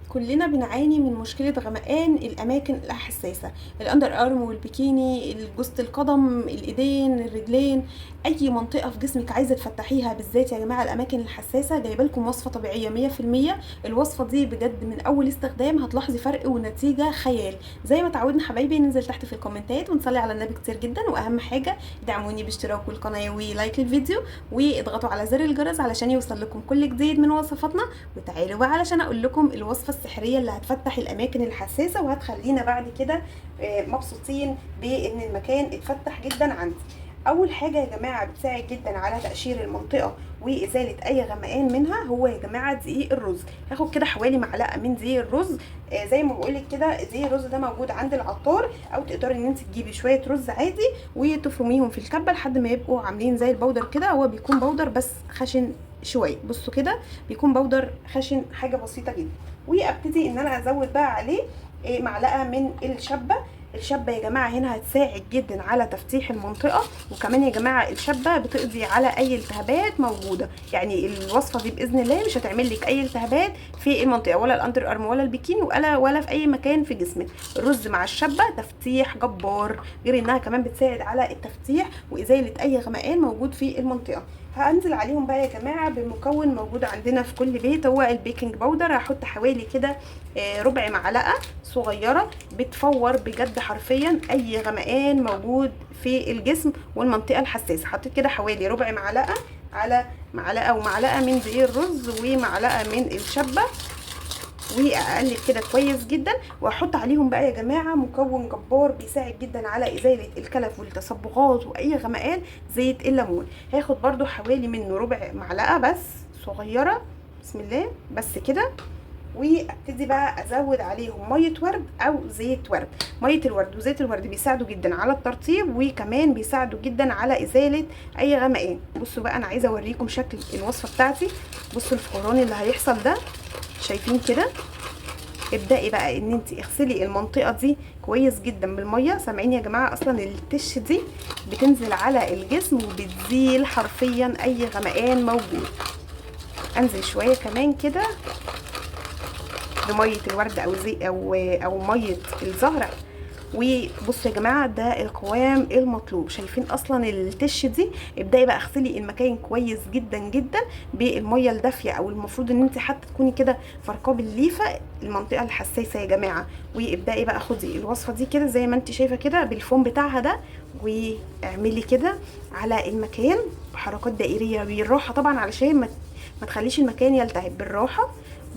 كلنا بنعاني من مشكلة غمقان الأماكن الحساسة، الأندر أرم والبيكيني، جوزة القدم، الإيدين، الرجلين، أي منطقة في جسمك عايزة تفتحيها بالذات يا جماعة الأماكن الحساسة. جايبالكم وصفة طبيعية 100%. الوصفة دي بجد من أول استخدام هتلاحظي فرق ونتيجة خيال. زي ما تعودنا حبايبي ننزل تحت في الكومنتات ونصلي على النبي كتير جدا، وأهم حاجة دعموني باشتراك القناة ولايك للفيديو واضغطوا على زر الجرس علشان يوصل لكم كل جديد من وصفاتنا. وتعالوا بقى علشان اقول لكم الوصفه السحريه اللي هتفتح الاماكن الحساسه وهتخلينا بعد كده مبسوطين بان المكان اتفتح جدا عندي. اول حاجه يا جماعه بتساعد جدا على تقشير المنطقه وازاله اي غمقان منها هو يا جماعه دقيق الرز. هاخد كده حوالي معلقه من دقيق الرز. زي ما بقولك كده دقيق الرز ده موجود عند العطار، او تقدري ان انت تجيبي شويه رز عادي وتفرميهم في الكبه لحد ما يبقوا عاملين زي البودر كده. هو بيكون بودر بس خشن شويه، بصوا كده بيكون بودر خشن حاجه بسيطه جدا. وابتدي ان انا ازود بقى عليه معلقه من الشبه. الشبه يا جماعه هنا هتساعد جدا على تفتيح المنطقه، وكمان يا جماعه الشبه بتقضي على اي التهابات موجوده. يعني الوصفه دي باذن الله مش هتعمل لك اي التهابات في المنطقه، ولا الاندر ارم ولا البيكيني ولا في اي مكان في جسمك. الرز مع الشبه تفتيح جبار، غير انها كمان بتساعد على التفتيح وازاله اي غمقان موجود في المنطقه. هنزل عليهم بقى يا جماعه بمكون موجود عندنا في كل بيت، هو البيكنج باودر. هحط حوالي كده ربع معلقه صغيره، بتفور بجد حرفيا اي غمقان موجود في الجسم والمنطقه الحساسه. حطيت كده حوالي ربع معلقه على معلقه ومعلقه من دقيق الرز ومعلقه من الشبه، واقلب كده كويس جدا. واحط عليهم بقى يا جماعه مكون جبار بيساعد جدا على ازاله الكلف والتصبغات واي غمقان، زيت الليمون. هاخد برده حوالي منه ربع معلقه بس صغيره، بسم الله بس كده. وابتدي بقى ازود عليهم ميه ورد او زيت ورد. ميه الورد وزيت الورد بيساعدوا جدا على الترطيب، وكمان بيساعدوا جدا على ازاله اي غمقان. بصوا بقى انا عايزه اوريكم شكل الوصفه بتاعتي. بصوا الفوران اللي هيحصل ده، شايفين كده؟ ابدأي بقى ان انت اغسلي المنطقه دي كويس جدا بالميه. سامعين يا جماعه؟ اصلا التش دي بتنزل على الجسم وبتزيل حرفيا اي غمقان موجود. انزل شويه كمان كده بميه الورد او زي او ميه الزهره. وبصوا يا جماعه ده القوام المطلوب. شايفين اصلا التش دي؟ ابداي بقى اغسلي المكان كويس جدا جدا بالميه الدافيه، او المفروض ان انت حتى تكوني كده فركاه بالليفه المنطقه الحساسه يا جماعه. وابداي بقى خدي الوصفه دي كده زي ما انت شايفه كده بالفوم بتاعها ده، واعملي كده على المكان بحركات دائريه بالراحه طبعا علشان ما تخليش المكان يلتهب، بالراحه.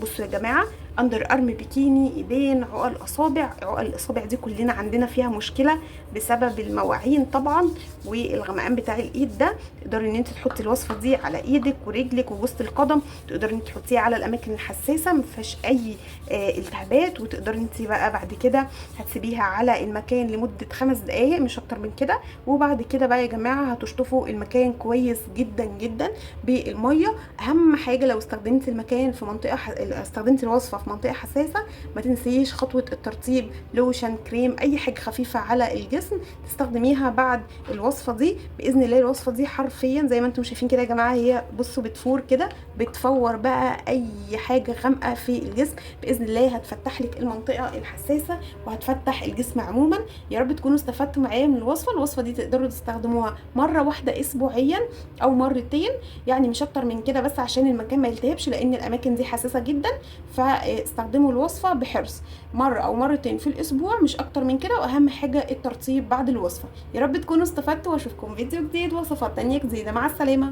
بصوا يا جماعه اندر ارم، بيكيني، ايدين، عقل اصابع. عقل الاصابع دي كلنا عندنا فيها مشكله بسبب المواعين طبعا والغمقان بتاع الايد ده. تقدري ان انت تحطي الوصفه دي على ايدك ورجلك ووسط القدم، تقدري ان انت تحطيها على الاماكن الحساسه ما فيهاش اي التهابات. وتقدري انت بقى بعد كده هتسيبيها على المكان لمده 5 دقائق مش اكتر من كده. وبعد كده بقى يا جماعه هتشطفوا المكان كويس جدا جدا بالميه. اهم حاجه لو استخدمتي المكان في منطقه استخدمتي الوصفه في منطقه حساسه، ما تنسيش خطوه الترطيب، لوشن، كريم، اي حاجه خفيفه على الجسم تستخدميها بعد الوصفه دي. باذن الله الوصفه دي حرفيا زي ما انتم شايفين كده يا جماعه، هي بصوا بتفور كده، بتفور بقى اي حاجه غامقه في الجسم. باذن الله هتفتح لك المنطقه الحساسه وهتفتح الجسم عموما. يا رب تكونوا استفدتوا معايا من الوصفه. الوصفه دي تقدروا تستخدموها مره واحده اسبوعيا او مرتين، يعني مش اكتر من كده، بس عشان المكان ما يلتهبش لان الاماكن دي حساسه جدا. فاستخدموا الوصفه بحرص مره او مرتين في الاسبوع مش اكتر من كده. واهم حاجه الترطيب بعد الوصفه. يا رب تكونوا استفدتوا، واشوفكم فيديو جديد وصفات تانية جديده. مع السلامه.